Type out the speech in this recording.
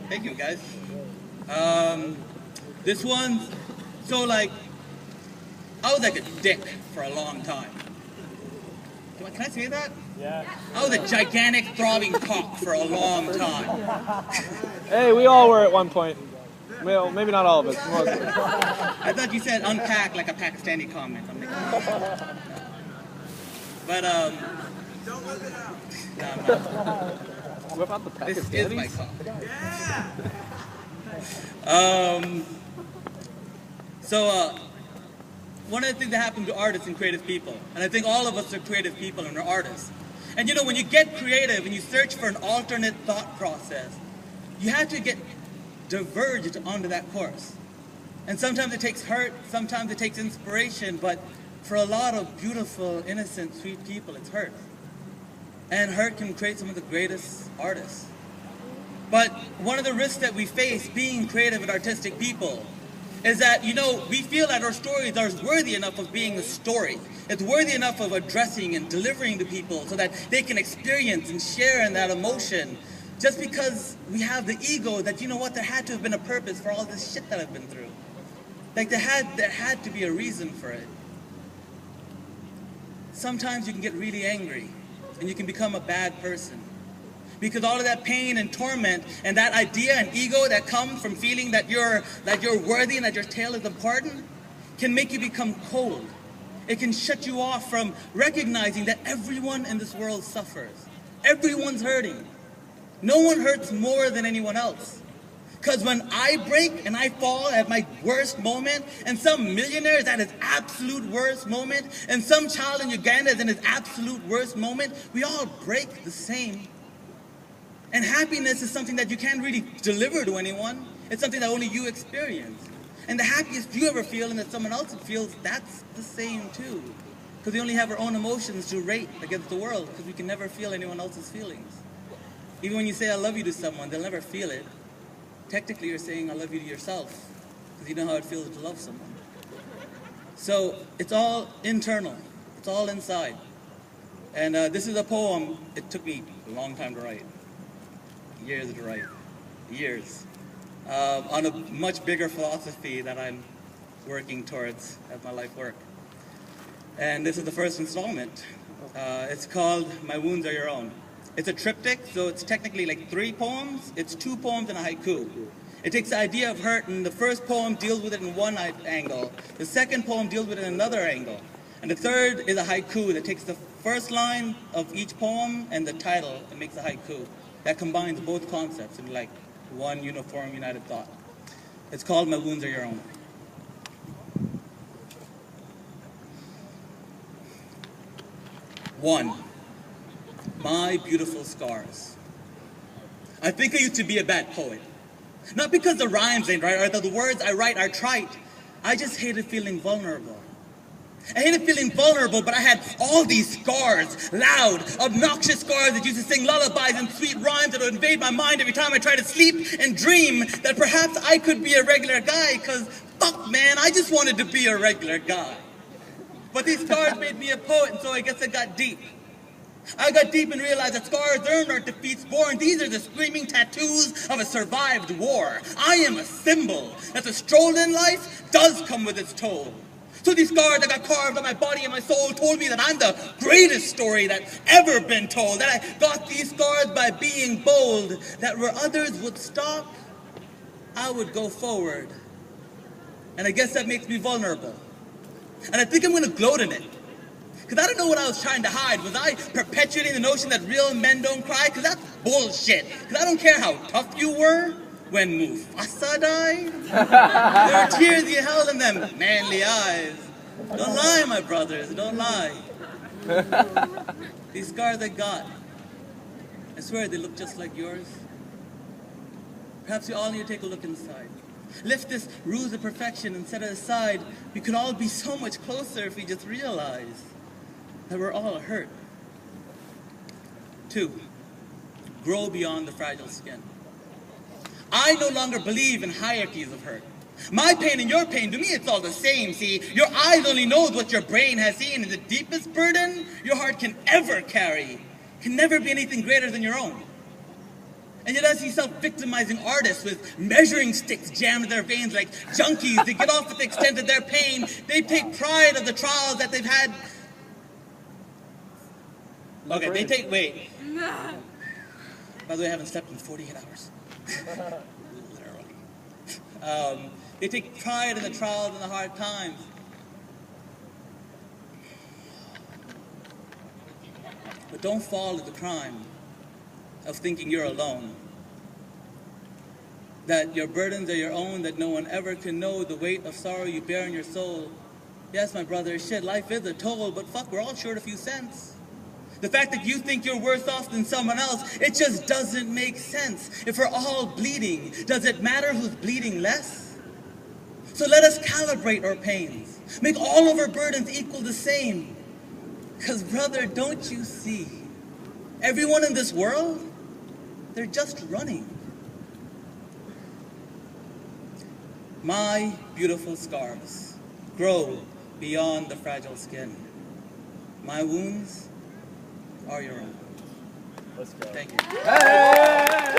Thank you, guys. This one, so like, I was like a dick for a long time. Can I say that? Yeah. I was a gigantic throbbing cock for a long time. Hey, we all were at one point. Well, maybe not all of us. Most of us. I thought you said unpack like a Pakistani comment. I'm like, but Don't whip it out. no, I'm not. Whip out the This is my Pakistanis. cock. Yeah. So one of the things that happens to artists and creative people, and I think all of us are creative people and are artists. And you know, when you get creative and you search for an alternate thought process, you have to get diverged onto that course. And sometimes it takes hurt, sometimes it takes inspiration, but for a lot of beautiful, innocent, sweet people, it's hurt. And hurt can create some of the greatest artists. But one of the risks that we face being creative and artistic people is that, you know, we feel that our stories are worthy enough of being a story. It's worthy enough of addressing and delivering to people so that they can experience and share in that emotion. Just because we have the ego that, you know what, there had to have been a purpose for all this shit that I've been through. Like there had to be a reason for it. Sometimes you can get really angry and you can become a bad person. Because all of that pain and torment and that idea and ego that come from feeling that you're worthy and that your tale is important can make you become cold. It can shut you off from recognizing that everyone in this world suffers. Everyone's hurting. No one hurts more than anyone else. Because when I break and I fall at my worst moment, and some millionaire is at his absolute worst moment, and some child in Uganda is in his absolute worst moment, we all break the same. And happiness is something that you can't really deliver to anyone. It's something that only you experience. And the happiest you ever feel and that someone else feels, that's the same too. Because we only have our own emotions to rate against the world, because we can never feel anyone else's feelings. Even when you say I love you to someone, they'll never feel it. Technically you're saying I love you to yourself, because you know how it feels to love someone. So it's all internal. It's all inside. And this is a poem. It took me a long time to write. Years to write. Years. On a much bigger philosophy that I'm working towards as my life work. And this is the first installment. It's called My Wounds Are Your Own. It's a triptych, so it's technically like 3 poems. It's 2 poems and a haiku. It takes the idea of hurt, and the first poem deals with it in one angle. The second poem deals with it in another angle. And the third is a haiku that takes the first line of each poem and the title and makes a haiku. That combines both concepts in like one uniform, united thought. It's called My Wounds Are Your Own. One, my beautiful scars. I think I used to be a bad poet. Not because the rhymes ain't right or that the words I write are trite. I just hated feeling vulnerable. I hated feeling vulnerable, but I had all these scars, loud, obnoxious scars that used to sing lullabies and sweet rhymes that would invade my mind every time I tried to sleep and dream that perhaps I could be a regular guy, because fuck man, I just wanted to be a regular guy. But these scars made me a poet, and so I guess I got deep. I got deep and realized that scars earned are defeats born. These are the screaming tattoos of a survived war. I am a symbol that the stroll in life does come with its toll. So these scars that got carved on my body and my soul told me that I'm the greatest story that's ever been told. That I got these scars by being bold. That where others would stop, I would go forward. And I guess that makes me vulnerable. And I think I'm going to gloat in it. Because I don't know what I was trying to hide. Was I perpetuating the notion that real men don't cry? Because that's bullshit. Because I don't care how tough you were when Mufasa died. There were tears you held in them manly eyes. Don't lie, my brothers. Don't lie. These scars I got, I swear they look just like yours. Perhaps we all need to take a look inside. Lift this ruse of perfection and set it aside. We could all be so much closer if we just realized that we're all hurt. 2, grow beyond the fragile skin. I no longer believe in hierarchies of hurt. My pain and your pain, to me it's all the same, see? Your eyes only knows what your brain has seen, and the deepest burden your heart can ever carry can never be anything greater than your own. And you don't see self-victimizing artists with measuring sticks jammed in their veins like junkies. They get off with the extent of their pain. They take pride of the trials that they've had. Okay, they take, wait. By the way, I haven't slept in 48 hours. Literally. They take pride in the trials and the hard times. But don't fall into the crime of thinking you're alone. That your burdens are your own, that no one ever can know the weight of sorrow you bear in your soul. Yes, my brother, shit, life is a toll, but fuck, we're all short a few cents. The fact that you think you're worse off than someone else, it just doesn't make sense. If we're all bleeding, does it matter who's bleeding less? So let us calibrate our pains. Make all of our burdens equal the same. Because, brother, don't you see? Everyone in this world, they're just running. My beautiful scars grow beyond the fragile skin. My wounds are your own. Let's go. Thank you. Hey!